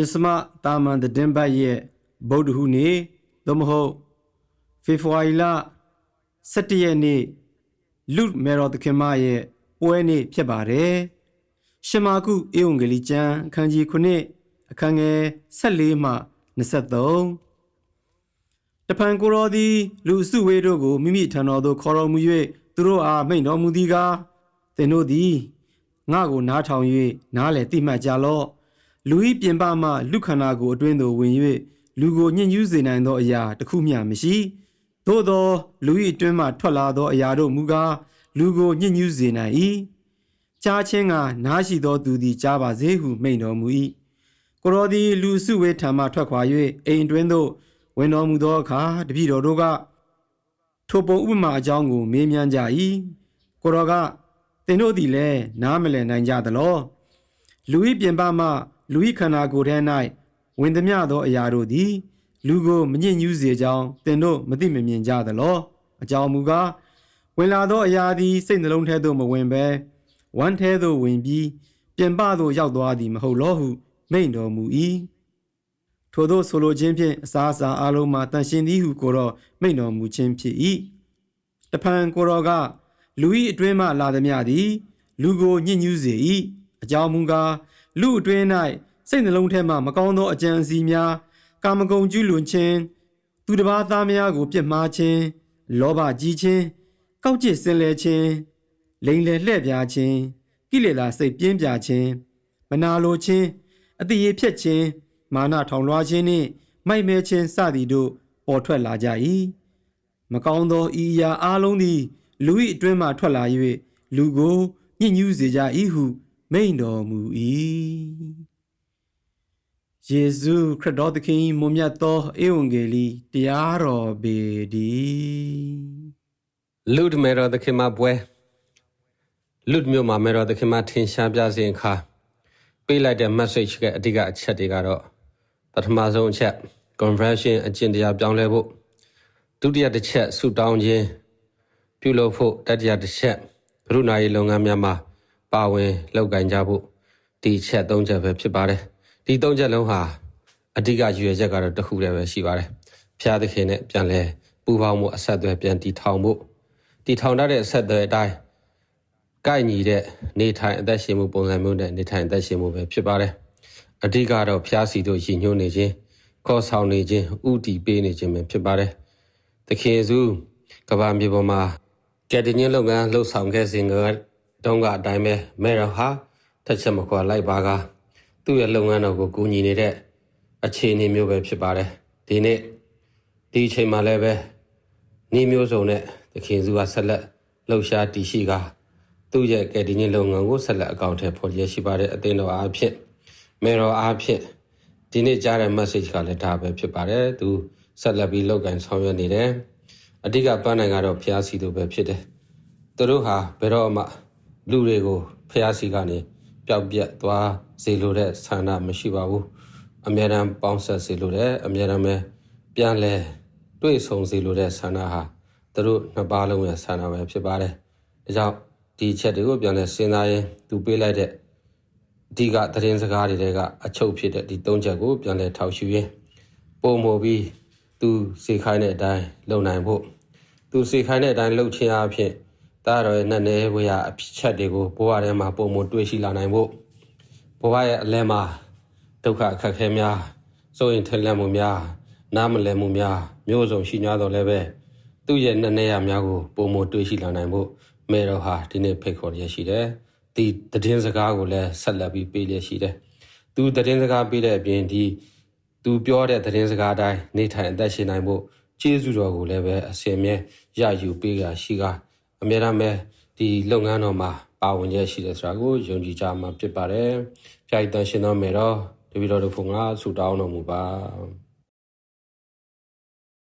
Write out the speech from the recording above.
Jisma Taman the Demba ye Bodhuni, Domho, Fifuaila, Satiene, Lut Mero the Kemaye, Oeni Piabare, Shemaku Eungelijan, Kanji Kune, Kange, Salima, Nesato. The Pangorodi, Lusu Wedogo, Mimi Tanodo, Koro Muye, Duro a Main no Mudiga, they know thee. Nago Natao ye, Nale Tima Jalo, Louis Piembama, Lucanago, Dwindo, when you, Lugo Nin using and do ya, the Kumia Mishi, Dodo, Louis Dwema, Tolado, Yado Muga, Lugo Nin using a e. Cha Chenga, Nashi do do the Java Zehu, Main no Mui. Korodi, Lusu we Tama Tokwaye, Ain Dwindo, when no Mudoka, the Pido Roga, Topo Uma Jango, Memian Jai, Koroga. They know the lay, Namele Nanja the law. Louis Biembama, Louis Canago Renai, when the Miado Ayaro di, Lugo, Manin use the Jao, they know Madimian Ja the law, a Jao Muga, when Lado Ayadi, Saint the Lone Hedo Mawembe, one Hedo Wimbi, Biembado Yadoadi Maholohu, Main no Mui. Todo solo champion, Sasa Aloma, Tanshindi who Koro, Main no Mu champion. The Pan Koroga. Louis Dwema la the Miadi, Lugo Nin use e, a Jamunga, Lu Dwenai, Saint the Lone Tema, Macondo, a Jan Zimia, Kamagon Julun Chen, to the Bathamiago Piet Marchen, Loba Ji Chen, Kauchi Sele Chen, Lane Lebia Chen, Gilela say Piembia Chen, Manalo Chen, at the Ye Piet Chen, Mana Tonga Chen, my merchant Sadido, or Twella Jai, Macondo Iya Aloni. Louis Dwema Twala ye, Lugo, Nin use ja ihu, Main no Mui. Jesu, Cradot the King, Mumiato, Eungeli, Diaro Bedi. Lud Mero the Kimabwe. Lud Muma Mero the Kimatin Shabjaz in car. Be like the message get Diga Chatigaro. But Mazon chat, conversion at Jindia down level. Do the chat, suit down ye. ပြုလုပ်ဖို့တတိယတစ်ချက်ဘုရုနာရေးလုပ်ငန်းများမှာပါဝင်လုပ်ကိုင်ကြဖို့ဒီချက်၃ချက်ပဲဖြစ်ပါတယ်ဒီ၃ချက်လုံးဟာအဓိကရည်ရွယ်ချက်ကတော့တစ်ခုတည်းပဲရှိပါတယ်ဖျားသခင်နဲ့ပြန်လဲပူပေါင်းမှုအဆက်အသွယ်ပြန်တည်ထောင်ဖို့တည်ထောင်တဲ့အဆက်အသွယ်အတိုင်းကိုက်ညီတဲ့နေထိုင်အသက်ရှင်မှုပုံစံမျိုးနဲ့နေထိုင်အသက်ရှင်မှုပဲဖြစ်ပါတယ်အဓိကတော့ဖျားစီတို့ရည်ညွှန်းနေခြင်းခေါ်ဆောင်နေခြင်းဥတီပေးနေခြင်းပဲဖြစ်ပါတယ်သခင်ယေရှုကမ္ဘာမြေပေါ်မှာကဲတင်ရင်လုပ်ငန်းလှုပ်ဆောင်ခဲ့စဉ်ကတုန်းကအတိုင်းပဲမဲရဟာတစ်ချက်မခွာလိုက်ပါကသူ့ရဲ့လုပ်ငန်းတော်ကိုကူညီနေတဲ့အခြေအနေမျိုးပဲဖြစ်ပါတယ်ဒီနေ့ဒီအချိန်မှာလည်းပဲနေမျိုးစုံနဲ့သခင်စုကဆက်လက်လှုပ်ရှားတည်ရှိကသူ့ရဲ့ကဲတင်ရင်လုပ်ငန်းကိုဆက်လက်အကောင့်ထဲပေါ်ရရှိပါတယ်အသင်းတော်အားဖြင့်မဲတော်အားဖြင့်ဒီနေ့ကြားတဲ့ message ကလည်းဒါပဲဖြစ်ပါတယ်သူဆက်လက်ပြီးလုပ်ကိုင်ဆောင်ရွက်နေတယ်အဓိကပန်းနိုင်ကတော့ဖျားစီတို့ပဲဖြစ်တယ်သူတို့ဟာဘယ်တော့မှလူတွေကိုဖျားစီကနေပျောက်ပြက်သွားစေလိုတဲ့ဆန္ဒမရှိပါဘူးအမြဲတမ်းပေါင်းဆက်စေလိုတဲ့အမြဲတမ်းပဲပြန်လဲတွေ့ဆုံစေလိုတဲ့ဆန္ဒဟာသူတို့နှစ်ပါးလုံးရဲ့ဆန္ဒပဲဖြစ်ပါတယ်ဒါကြောင့်ဒီချက်တွေကိုပြန်လဲစဉ်းစားရင်သူပေးလိုက်တဲ့အဓိကသတင်းစကားတွေကအချုပ်ဖြစ်တဲ့ဒီ၃ချက်ကိုပြန်လဲထောက်ရှုရင်းပုံမပြီးသူစေခိုင်းတဲ့အတိုင်းလုပ်နိုင်ဖို့သူစေခိုင်းတဲ့အတိုင်းလုပ်ခြင်းအဖြစ်တားတော်ရဲ့နဲ့ဝေယအချက်တွေကိုဘဝထဲမှာပုံမတွေ့ရှိလာနိုင်ဖို့ဘဝရဲ့အလဲမှာဒုက္ခအခက်အခဲများစိုးရင်ထက်လက်မှုများနားမလည်မှုများမျိုးစုံရှိ냐တော့လည်းပဲသူ့ရဲ့နဲ့ရများကိုပုံမတွေ့ရှိလာနိုင်ဖို့မေတော်ဟာဒီနေ့ဖိတ်ခေါ်ရရှိတယ်ဒီသတင်းစကားကိုလည်းဆက်လက်ပြီးပေးရရှိတယ်သူသတင်းစကားပေးတဲ့အပြင်ဒီသူပြောတဲ့သတင်းစကားတိုင်းနေထိုင်အသက်ရှင်နိုင်ဖို့ကျေးဇူးတော်ကိုလည်းပဲအစင်မြဲရယူပေးရရှိကအမြဲတမ်းပဲဒီလုပ်ငန်းတော်မှာပါဝင်ရရှိတဲ့ဆိုတာကိုယုံကြည်ကြမှာဖြစ်ပါတယ်။ဖျားတန်ရှင်တော်မေတော်တပည့်တော်တို့ဖုန်ကဆုတောင်းတော်မူပါ။